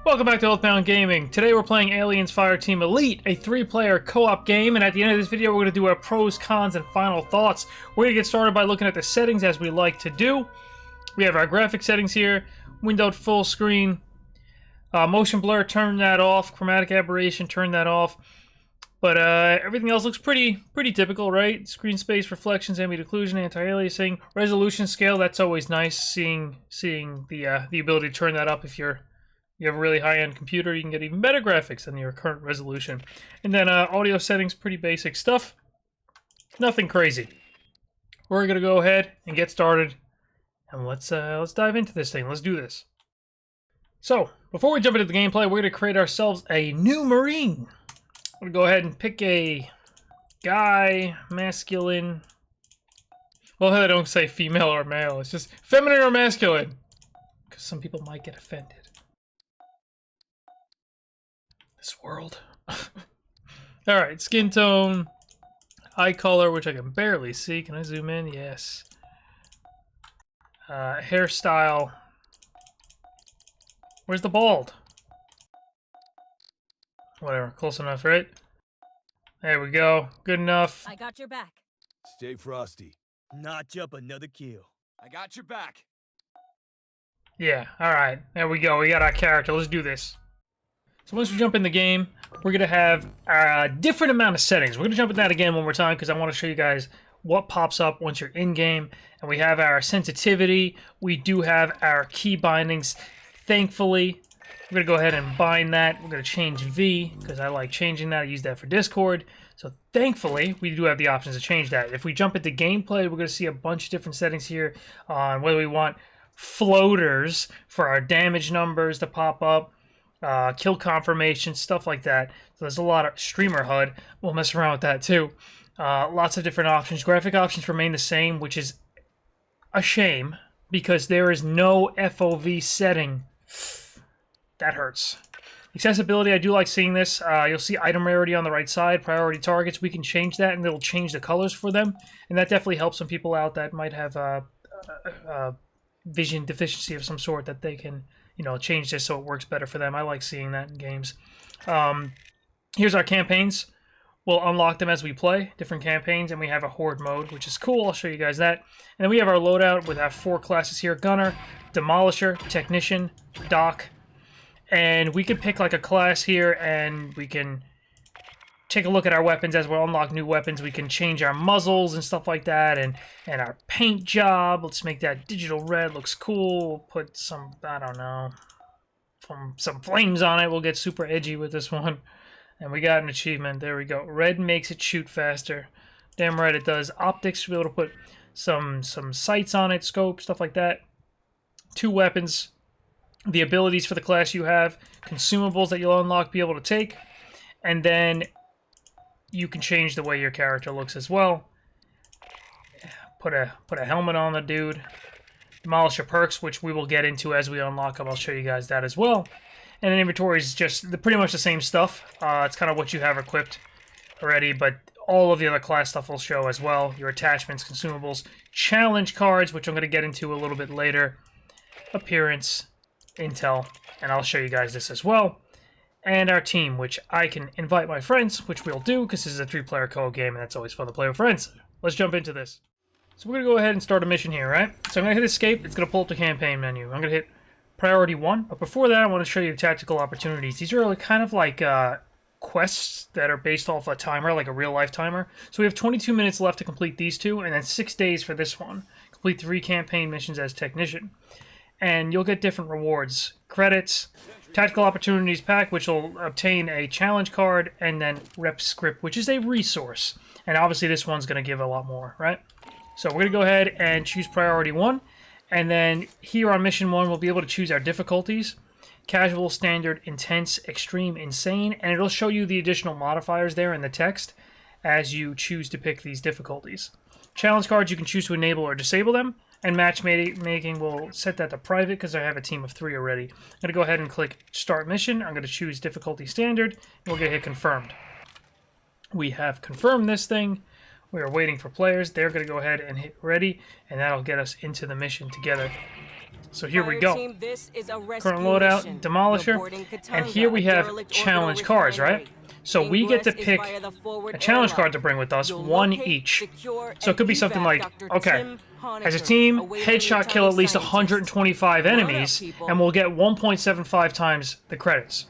Welcome back to Oathbound Gaming. Today we're playing Aliens Fireteam Elite, a 3-player co-op game, and at the end of this video we're going to do our pros, cons, and final thoughts. We're going to get started by looking at the settings as we like to do. We have our graphic settings here, windowed full screen, motion blur, turn that off, chromatic aberration, turn that off. But everything else looks pretty typical, right? Screen space, reflections, ambient occlusion, anti-aliasing, resolution scale. That's always nice, seeing the ability to turn that up if you have a really high-end computer. You can get even better graphics than your current resolution. And then audio settings, pretty basic stuff. Nothing crazy. We're gonna go ahead and get started, and let's dive into this thing. Let's do this. So before we jump into the gameplay, we're gonna create ourselves a new Marine. I'm gonna go ahead and pick a guy, masculine. Well, I don't say female or male. It's just feminine or masculine, because some people might get offended. This world. Alright, skin tone, eye color, which I can barely see. Can I zoom in? Yes. Hairstyle. Where's the bald? Whatever, close enough, right? There we go. Good enough. I got your back. Stay frosty. Notch up another kill. I got your back. Yeah, alright. There we go. We got our character. Let's do this. So once we jump in the game, we're going to have a different amount of settings. We're going to jump in that again one more time because I want to show you guys what pops up once you're in-game. And we have our sensitivity. We do have our key bindings. Thankfully, we're going to go ahead and bind that. We're going to change V because I like changing that. I use that for Discord. So thankfully, we do have the options to change that. If we jump into gameplay, we're going to see a bunch of different settings here on whether we want floaters for our damage numbers to pop up. Kill confirmation, stuff like that. So there's a lot of streamer HUD. We'll mess around with that too. Lots of different options. Graphic options remain the same, which is a shame because there is no FOV setting. That hurts. Accessibility, I do like seeing this. You'll see item rarity on the right side, priority targets. We can change that and it'll change the colors for them. And that definitely helps some people out that might have vision deficiency of some sort, that they can, you know, change this so it works better for them. I like seeing that in games. Here's our campaigns. We'll unlock them as we play, different campaigns, and we have a horde mode, which is cool. I'll show you guys that. And then we have our loadout with our 4 classes here: Gunner, Demolisher, Technician, Doc. And we can pick like a class here, and we can take a look at our weapons as we unlock new weapons. We can change our muzzles and stuff like that, and our paint job. Let's make that digital red. Looks cool. We'll put some, I don't know, some flames on it. We'll get super edgy with this one. And we got an achievement. There we go. Red makes it shoot faster. Damn right it does. Optics, to be able to put some sights on it, scope, stuff like that. 2 weapons. The abilities for the class you have. Consumables that you'll unlock, be able to take. And then you can change the way your character looks as well. Put a helmet on the dude. Demolish your perks, which we will get into as we unlock them. I'll show you guys that as well. And then inventory is just pretty much the same stuff. It's kind of what you have equipped already, but all of the other class stuff will show as well. Your attachments, consumables, challenge cards, which I'm going to get into a little bit later. Appearance, intel, and I'll show you guys this as well. And our team, which I can invite my friends, which we'll do, because this is a 3-player co-op game, and that's always fun to play with friends. Let's jump into this. So we're going to go ahead and start a mission here, right? So I'm going to hit escape. It's going to pull up the campaign menu. I'm going to hit priority 1. But before that, I want to show you the tactical opportunities. These are kind of like quests that are based off a timer, like a real-life timer. So we have 22 minutes left to complete these 2, and then 6 days for this one. Complete 3 campaign missions as Technician. And you'll get different rewards. Credits, Tactical Opportunities Pack, which will obtain a challenge card, and then Rep Script, which is a resource. And obviously this one's going to give a lot more, right? So we're going to go ahead and choose Priority 1. And then here on Mission 1, we'll be able to choose our difficulties. Casual, Standard, Intense, Extreme, Insane. And it'll show you the additional modifiers there in the text as you choose to pick these difficulties. Challenge cards, you can choose to enable or disable them. And matchmaking, we'll set that to private because I have a team of 3 already. I'm going to go ahead and click Start Mission. I'm going to choose Difficulty Standard, and we'll get hit Confirmed. We have confirmed this thing. We are waiting for players. They're going to go ahead and hit Ready, and that'll get us into the mission together. So here we go. Fireteam, this is a Current rescue loadout, mission. Demolisher, Reporting and Katanga, here we have derelict challenge orbital cards, right? refinery. So we get to Ingress is pick via the forward a challenge airlock. card to bring with us, You'll one locate, each. secure, So it and could be something evac like, Dr. okay, Tim as a Honaker, team, awaiting headshot kill at least scientist. 125 Run up, enemies, people. and we'll get 1.75 times the credits.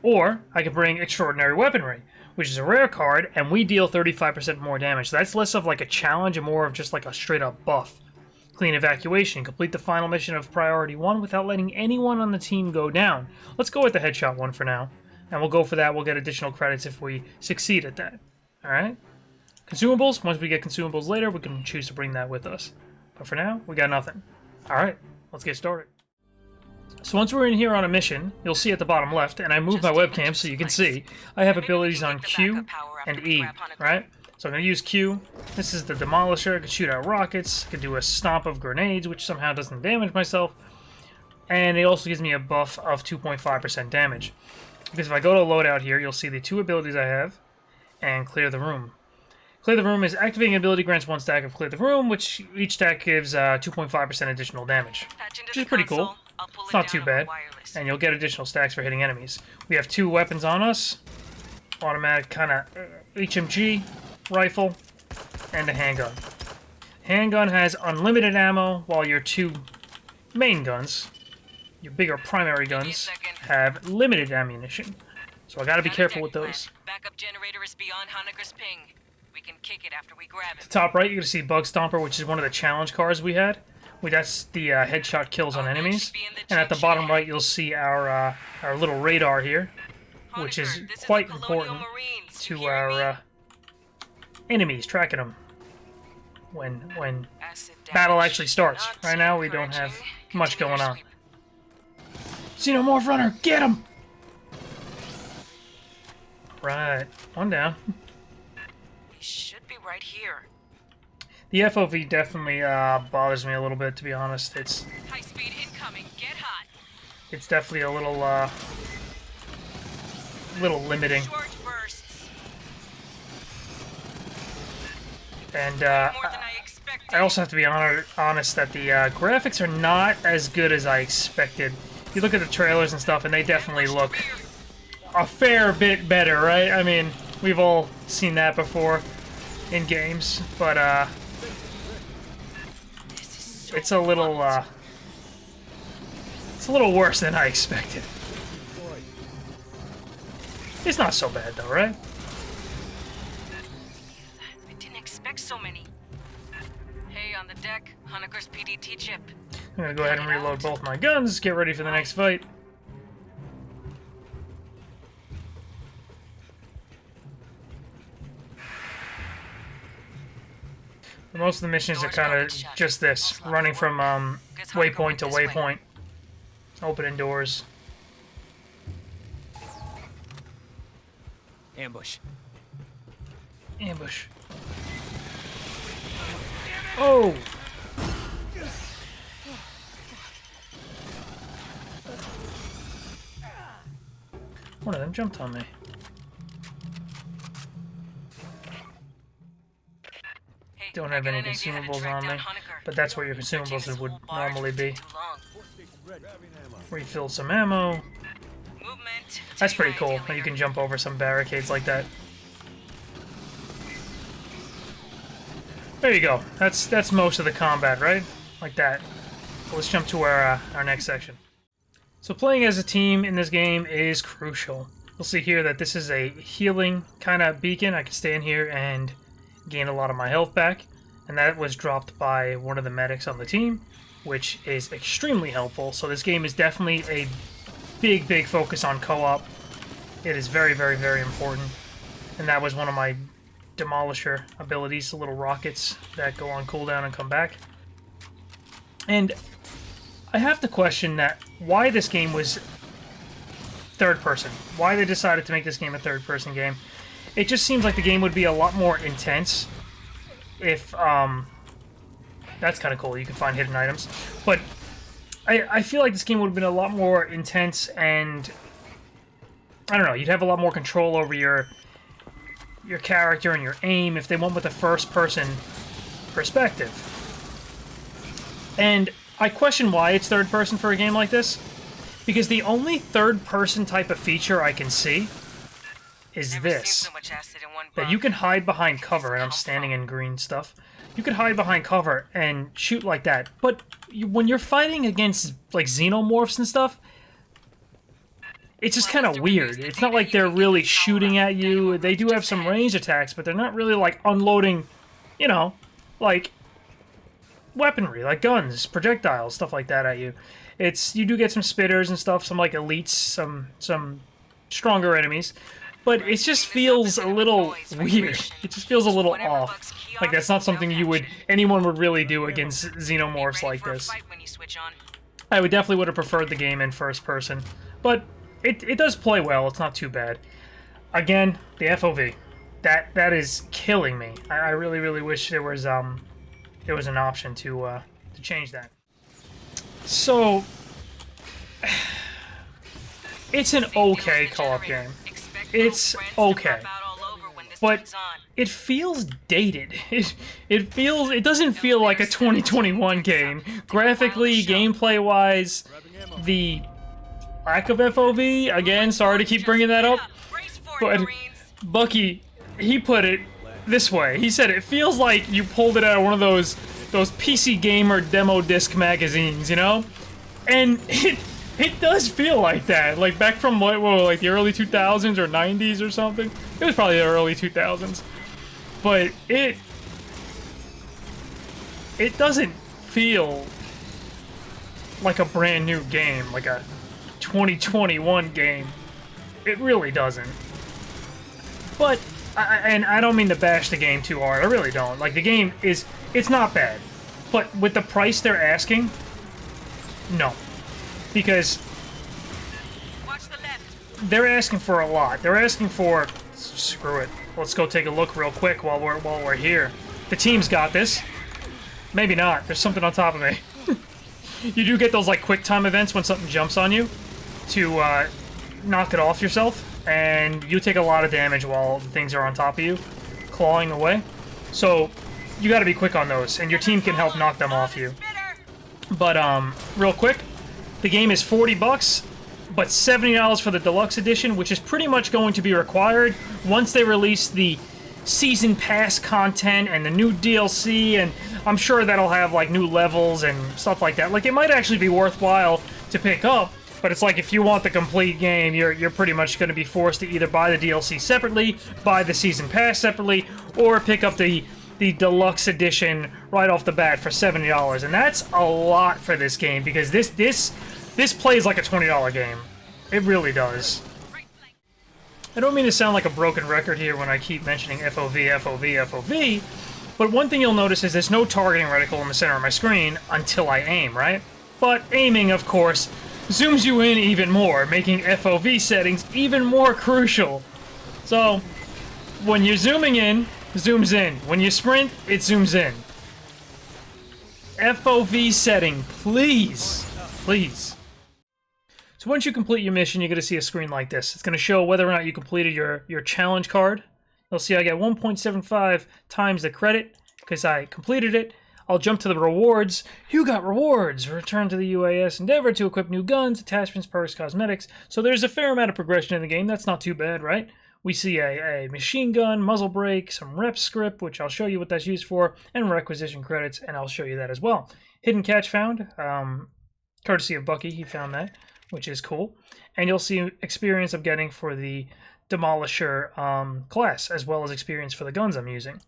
Or I could bring extraordinary weaponry, which is a rare card, and we deal 35% more damage. So that's less of like a challenge and more of just like a straight up buff. Clean evacuation. Complete the final mission of priority 1 without letting anyone on the team go down. Let's go with the headshot one for now. And we'll go for that. We'll get additional credits if we succeed at that. Alright? Consumables. Once we get consumables later, we can choose to bring that with us. But for now, we got nothing. Alright, let's get started. So once we're in here on a mission, you'll see at the bottom left, and I moved my webcam so you can see, I have abilities on Q and E, right? So I'm going to use Q. This is the Demolisher. I can shoot out rockets. I can do a stomp of grenades, which somehow doesn't damage myself. And it also gives me a buff of 2.5% damage. Because if I go to loadout here, you'll see the 2 abilities I have, and Clear the Room. Clear the Room is activating ability grants 1 stack of Clear the Room, which each stack gives 2.5% additional damage. Which is pretty cool. It's not too bad. And you'll get additional stacks for hitting enemies. We have 2 weapons on us. Automatic kind of HMG, rifle, and a handgun. Handgun has unlimited ammo, while your 2 main guns, your bigger primary guns, have limited ammunition. So I gotta be careful with those. Backup generator is beyond Honaker's ping. We can kick it after we grab At it. the top right, you're gonna see Bug Stomper, which is one of the challenge cards we had. That's the headshot kills on enemies. And at the bottom right, you'll see our little radar here, which is quite important to our enemies, tracking them when battle actually starts. Right now, we don't have much going on. Xenomorph Runner, get him! Right, one down. He should be right here. The FOV definitely bothers me a little bit, to be honest. It's High speed incoming. Get hot. definitely a little limiting. Short bursts. And More than I expected. I also have to be honest that the graphics are not as good as I expected. You look at the trailers and stuff, and they definitely look a fair bit better, right? I mean, we've all seen that before in games, but it's a little worse than I expected. It's not so bad though, right? I didn't expect so many. Hey, on the deck, Honaker's PDT chip. I'm gonna go ahead and reload both my guns, get ready for the next fight. Most of the missions are kind of just this, running from waypoint to waypoint, opening doors. Ambush. Ambush. Oh! One of them jumped on me. Hey, Don't I have got any an idea how to consumables track on down me, Honaker. but that's what your Change consumables this would whole barge normally be. too long. Refill some ammo. Movement. That's pretty Take cool. my How idea you can later. jump over some barricades like that. There you go. That's most of the combat, right? Like that. Let's jump to our next section. So playing as a team in this game is crucial. You'll see here that this is a healing kind of beacon. I can stand here and gain a lot of my health back. And that was dropped by one of the medics on the team, which is extremely helpful. So this game is definitely a big focus on co-op. It is very, very important. And that was one of my Demolisher abilities, the little rockets that go on cooldown and come back. And I have to question that why this game was third person. Why they decided to make this game a third person game. It just seems like the game would be a lot more intense if that's kind of cool. You can find hidden items. But I feel like this game would have been a lot more intense, and I don't know, you'd have a lot more control over your character and your aim if they went with a first person perspective. And I question why it's third person for a game like this, because the only third person type of feature I can see is Never seen this. so much acid in one That buff. you can hide behind cover, and I'm standing in green stuff. You can hide behind cover and shoot like that, but when you're fighting against like xenomorphs and stuff, it's just kind of weird. It's not like they're really shooting at you. They do have some range attacks, but they're not really like unloading, you know, like weaponry, like guns, projectiles, stuff like that at you. You do get some spitters and stuff, some like elites, some stronger enemies. But it just feels a little weird. It just feels a little off. Like that's not something anyone would really do against xenomorphs like this. I definitely would have preferred the game in first person, but it does play well. It's not too bad. Again, the FOV, that is killing me. I really wish there was an option to change that. So it's an okay co-op game. It's okay, but it feels dated. It doesn't feel like a 2021 game. Graphically, gameplay-wise, the lack of FOV, again, sorry to keep bringing that up, but Bucky, he put it this way. He said it feels like you pulled it out of one of those PC Gamer demo disc magazines, you know? And it does feel like that, like back from like the early 2000s or 90s or something. It was probably the early 2000s, but it doesn't feel like a brand new game, like a 2021 game. It really doesn't. But I don't mean to bash the game too hard. I really don't. Like the game it's not bad, but with the price they're asking, no. Because they're asking for a lot. They're asking for... Screw it. Let's go take a look real quick while we're here. The team's got this. Maybe not. There's something on top of me. You do get those like quick time events when something jumps on you to knock it off yourself, and you take a lot of damage while the things are on top of you, clawing away. So you got to be quick on those, and your team can help knock them off you. But real quick. The game is $40, but $70 for the deluxe edition, which is pretty much going to be required once they release the season pass content and the new DLC, and I'm sure that'll have like new levels and stuff like that. Like it might actually be worthwhile to pick up, but it's like if you want the complete game, you're pretty much going to be forced to either buy the DLC separately, buy the season pass separately, or pick up the deluxe edition right off the bat for $70, and that's a lot for this game because this plays like a $20 game. It really does. I don't mean to sound like a broken record here when I keep mentioning FOV, but one thing you'll notice is there's no targeting reticle in the center of my screen until I aim, right? But aiming, of course, zooms you in even more, making FOV settings even more crucial. So, when you're zooming in, zooms in. When you sprint, it zooms in. FOV setting, please. Please. So once you complete your mission, you're going to see a screen like this. It's going to show whether or not you completed your challenge card. You'll see I get 1.75 times the credit because I completed it. I'll jump to the rewards. You got rewards! Return to the UAS Endeavor to equip new guns, attachments, perks, cosmetics. So there's a fair amount of progression in the game. That's not too bad, right? We see a machine gun, muzzle brake, some rep script, which I'll show you what that's used for, and requisition credits, and I'll show you that as well. Hidden catch found, courtesy of Bucky, he found that, which is cool. And you'll see experience I'm getting for the Demolisher class, as well as experience for the guns I'm using.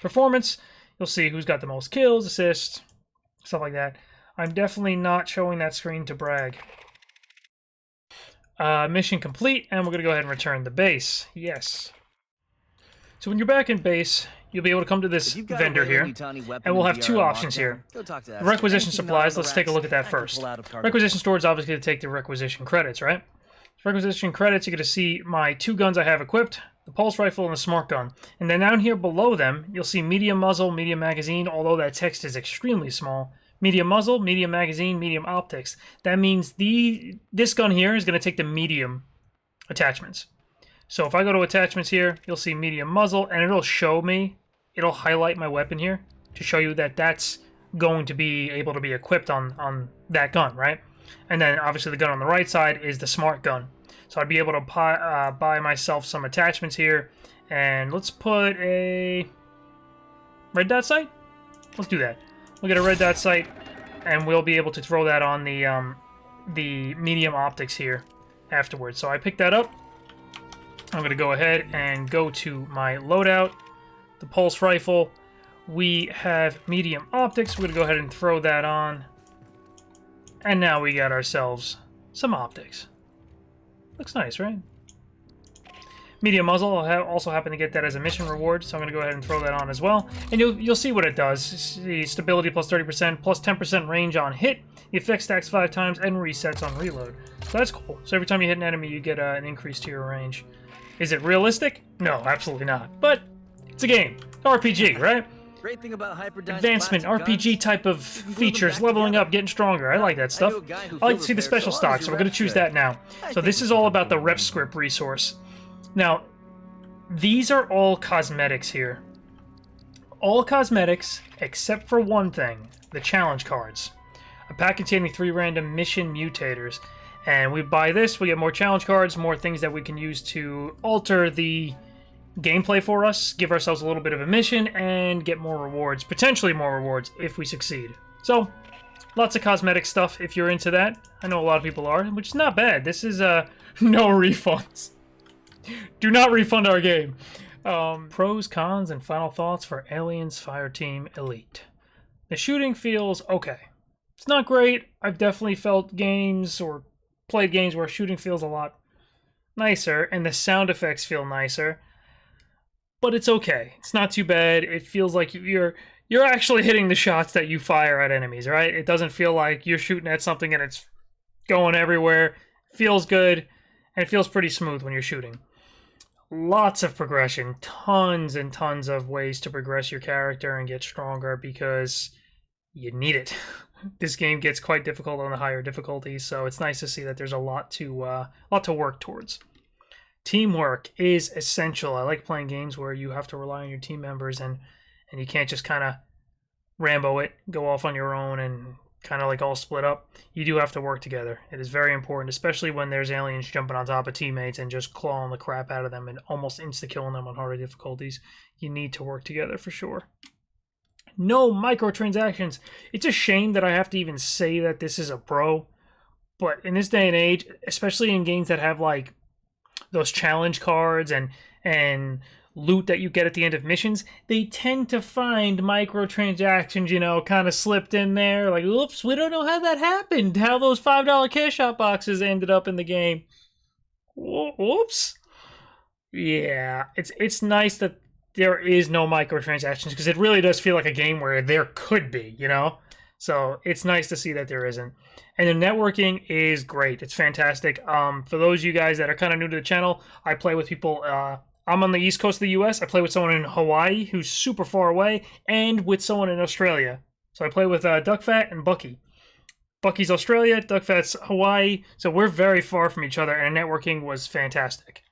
Performance, you'll see who's got the most kills, assists, stuff like that. I'm definitely not showing that screen to brag. Mission complete, and we're going to go ahead and return the base. Yes. So when you're back in base, you'll be able to come to this vendor here, and we'll have two options here. Requisition supplies, let's take a look at that first. Requisition store is obviously going to take the requisition credits, right? Requisition credits, you're going to see my two guns I have equipped, the pulse rifle and the smart gun. And then down here below them, you'll see medium muzzle, medium magazine, although that text is extremely small. Medium muzzle, medium magazine, medium optics. That means this gun here is going to take the medium attachments. So if I go to attachments here, you'll see medium muzzle, and it'll show me, it'll highlight my weapon here to show you that that's going to be able to be equipped on that gun, right? And then obviously the gun on the right side is the smart gun. So I'd be able to buy myself some attachments here. And let's put a red dot sight. Let's do that. We'll get a red dot sight, and we'll be able to throw that on the medium optics here afterwards. So I picked that up. I'm going to go ahead and go to my loadout, the pulse rifle. We have medium optics. We're going to go ahead and throw that on. And now we got ourselves some optics. Looks nice, right? Medium muzzle, I'll also happen to get that as a mission reward, so I'm going to go ahead and throw that on as well. And you'll see what it does. The stability plus 30%, plus 10% range on hit. The effect stacks 5 times and resets on reload. So that's cool. So every time you hit an enemy, you get an increase to your range. Is it realistic? No, absolutely not. But it's a game. RPG, right? Great thing about Hyperdyne's Advancement, plastic RPG guns, type of you can glue them features, back leveling together. up, getting stronger. I like that stuff. I knew a guy who I like to filled see a the pair, special so stock, long so as we're going your to choose reps that fit. now. I So think this we is should all go about the for rep it. script resource. Now, these are all cosmetics here. All cosmetics, except for one thing, the challenge cards. A pack containing 3 random mission mutators. And we buy this, we get more challenge cards, more things that we can use to alter the gameplay for us, give ourselves a little bit of a mission, and get more rewards, potentially more rewards, if we succeed. So, lots of cosmetic stuff if you're into that. I know a lot of people are, which is not bad. This is no refunds. Do not refund our game. Pros, cons, and final thoughts for Aliens Fireteam Elite. The shooting feels okay. It's not great. I've definitely felt games or played games where shooting feels a lot nicer, and the sound effects feel nicer. But it's okay. It's not too bad. It feels like you're actually hitting the shots that you fire at enemies, right? It doesn't feel like you're shooting at something and it's going everywhere. It feels good, and it feels pretty smooth when you're shooting. Lots of progression, tons and tons of ways to progress your character and get stronger because you need it. This game gets quite difficult on the higher difficulties, so it's nice to see that there's a lot to work towards. Teamwork is essential. I like playing games where you have to rely on your team members and you can't just kind of Rambo it, go off on your own and kind of like all split up. You do have to work together. It is very important, especially when there's aliens jumping on top of teammates and just clawing the crap out of them and almost insta-killing them on harder difficulties. You need to work together for sure. No microtransactions. It's a shame that I have to even say that this is a pro, but in this day and age, especially in games that have like those challenge cards and loot that you get at the end of missions, they tend to find microtransactions, kind of slipped in there. Like, oops, we don't know how that happened. How those $5 cash out boxes ended up in the game. Whoops. Yeah, it's nice that there is no microtransactions because it really does feel like a game where there could be, So it's nice to see that there isn't. And the networking is great. It's fantastic. For those of you guys that are kind of new to the channel, I play with people. I'm on the east coast of the U.S. I play with someone in Hawaii who's super far away, and with someone in Australia. So I play with Duckfat and Bucky. Bucky's Australia, Duckfat's Hawaii. So we're very far from each other, and networking was fantastic.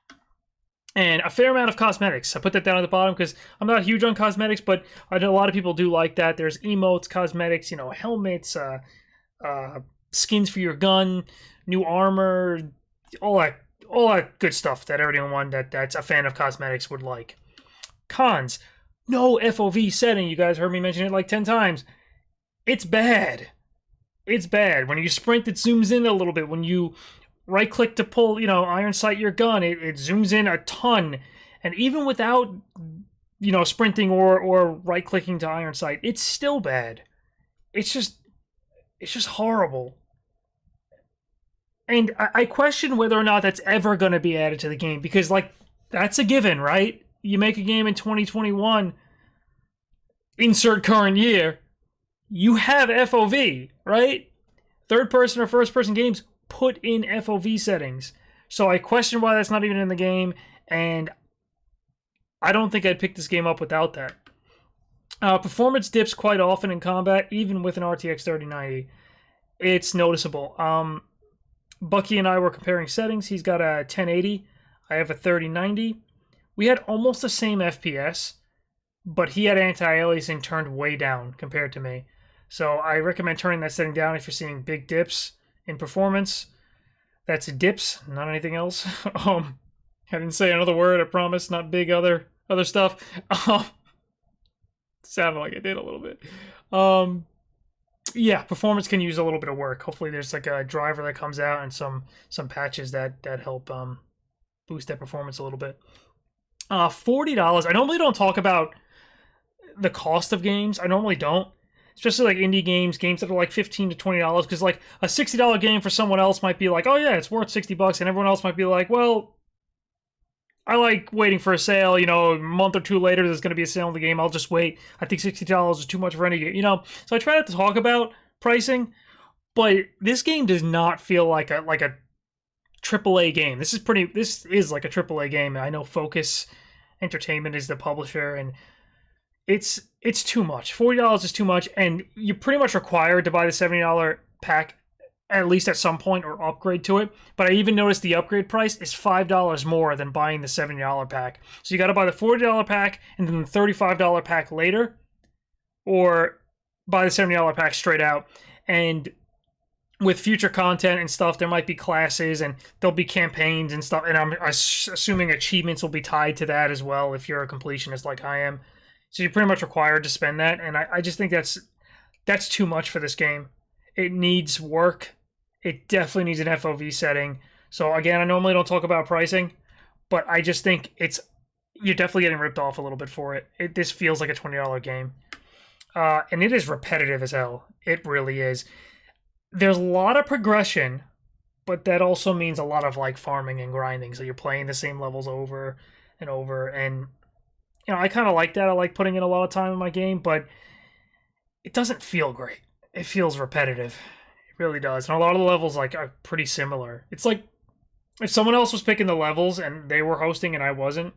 And a fair amount of cosmetics. I put that down at the bottom because I'm not huge on cosmetics, but I know a lot of people do like that. There's emotes, cosmetics, helmets, skins for your gun, new armor, all that good stuff that everyone that's a fan of cosmetics would like. Cons. No FOV setting. You guys heard me mention it like 10 times. It's bad. It's bad. When you sprint, it zooms in a little bit. When you right-click to pull, iron sight your gun, it zooms in a ton. And even without, sprinting or right-clicking to iron sight, it's still bad. It's just horrible. And I question whether or not that's ever going to be added to the game because, that's a given, right? You make a game in 2021, insert current year, you have FOV, right? Third-person or first-person games put in FOV settings. So I question why that's not even in the game, and I don't think I'd pick this game up without that. Performance dips quite often in combat, even with an RTX 3090. It's noticeable. Bucky and I were comparing settings. He's got a 1080. I have a 3090. We had almost the same FPS, but he had anti-aliasing turned way down compared to me. So I recommend turning that setting down if you're seeing big dips in performance. That's dips, not anything else. I didn't say another word, I promise, not big other stuff. Sounded like I did a little bit. Yeah, performance can use a little bit of work. Hopefully there's like a driver that comes out and some patches that help boost that performance a little bit. $40. I normally don't talk about the cost of games. I normally don't. Especially like indie games that are like $15 to $20, because like a $60 game for someone else might be like, oh yeah, it's worth $60, and everyone else might be like, well, I like waiting for a sale, you know, a month or two later there's going to be a sale on the game, I'll just wait. I think $60 is too much for any game, you know? So I try not to talk about pricing, but this game does not feel like a AAA game. This is like a AAA game. I know Focus Entertainment is the publisher, and it's too much. $40 is too much, and you're pretty much required to buy the $70 pack at least at some point or upgrade to it. But I even noticed the upgrade price is $5 more than buying the $70 pack. So you got to buy the $40 pack and then the $35 pack later, or buy the $70 pack straight out. And with future content and stuff, there might be classes and there'll be campaigns and stuff. And I'm assuming achievements will be tied to that as well if you're a completionist like I am. So you're pretty much required to spend that. And I just think that's too much for this game. It needs work. It definitely needs an FOV setting. So again, I normally don't talk about pricing, but I just think you're definitely getting ripped off a little bit for it. This feels like a $20 game. And it is repetitive as hell. It really is. There's a lot of progression, but that also means a lot of like farming and grinding. So you're playing the same levels over and over. And, you know, I kind of like that. I like putting in a lot of time in my game, but it doesn't feel great. It feels repetitive. It really does. And a lot of the levels like are pretty similar. It's like if someone else was picking the levels and they were hosting and I wasn't,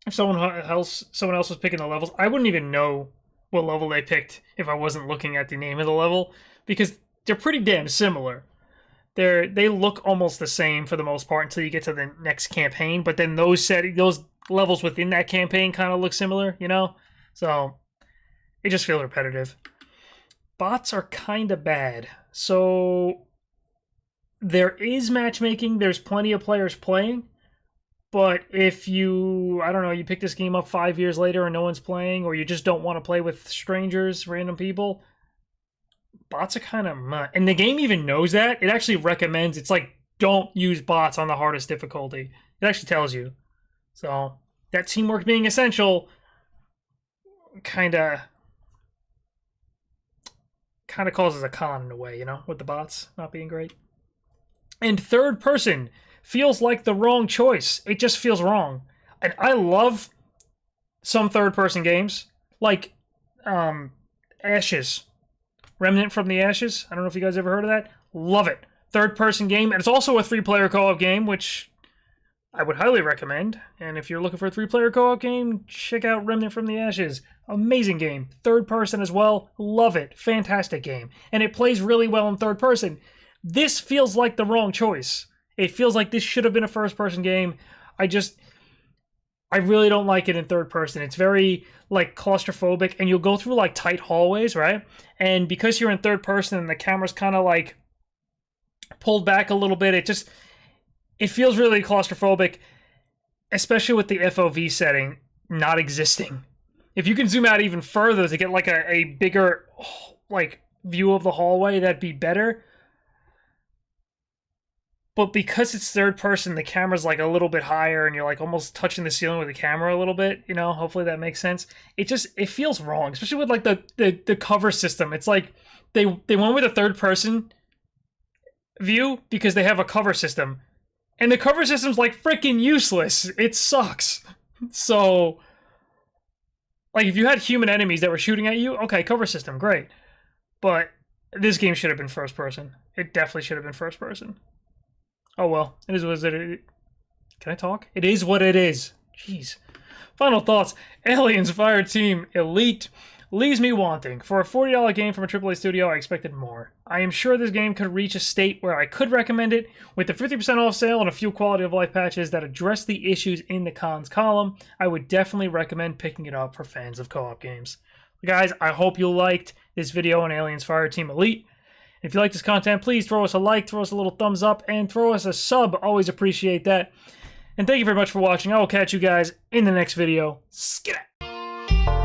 if someone else was picking the levels, I wouldn't even know what level they picked if I wasn't looking at the name of the level, because they're pretty damn similar. They look almost the same for the most part until you get to the next campaign, but then those levels within that campaign kind of look similar, you know? So it just feels repetitive. Bots are kind of bad. So there is matchmaking. There's plenty of players playing. But if you pick this game up 5 years later and no one's playing, or you just don't want to play with strangers, random people, bots are kind of meh. And the game even knows that. It actually recommends, it's like, don't use bots on the hardest difficulty. It actually tells you. So that teamwork being essential kind of causes a con in a way, you know, with the bots not being great. And third person feels like the wrong choice. It just feels wrong. And I love some third person games, like Ashes. Remnant from the Ashes. I don't know if you guys ever heard of that. Love it. Third person game. And it's also a 3-player co-op game, which I would highly recommend. And if you're looking for a 3-player co-op game, check out Remnant from the Ashes. Amazing game. Third person as well. Love it. Fantastic game. And it plays really well in third person. This feels like the wrong choice. It feels like this should have been a first person game. I really don't like it in third person. It's very like claustrophobic, and you'll go through like tight hallways, right? And because you're in third person and the camera's kind of like pulled back a little bit, it feels really claustrophobic, especially with the FOV setting not existing. If you can zoom out even further to get like a bigger like view of the hallway, that'd be better. But because it's third person, the camera's like a little bit higher and you're like almost touching the ceiling with the camera a little bit, you know, hopefully that makes sense. It feels wrong, especially with like the cover system. It's like they went with a third person view because they have a cover system. And the cover system's like freaking useless. It sucks. So like if you had human enemies that were shooting at you, okay, cover system, great. But this game should have been first person. It definitely should have been first person. Oh well, it is what it is. Can I talk? It is what it is. Jeez. Final thoughts. Aliens Fireteam Elite leaves me wanting. For a $40 game from a AAA studio, I expected more. I am sure this game could reach a state where I could recommend it. With the 50% off sale and a few quality of life patches that address the issues in the cons column, I would definitely recommend picking it up for fans of co-op games. Guys, I hope you liked this video on Aliens Fireteam Elite. If you like this content, please throw us a like, throw us a little thumbs up, and throw us a sub. Always appreciate that. And thank you very much for watching. I will catch you guys in the next video. Skiddat!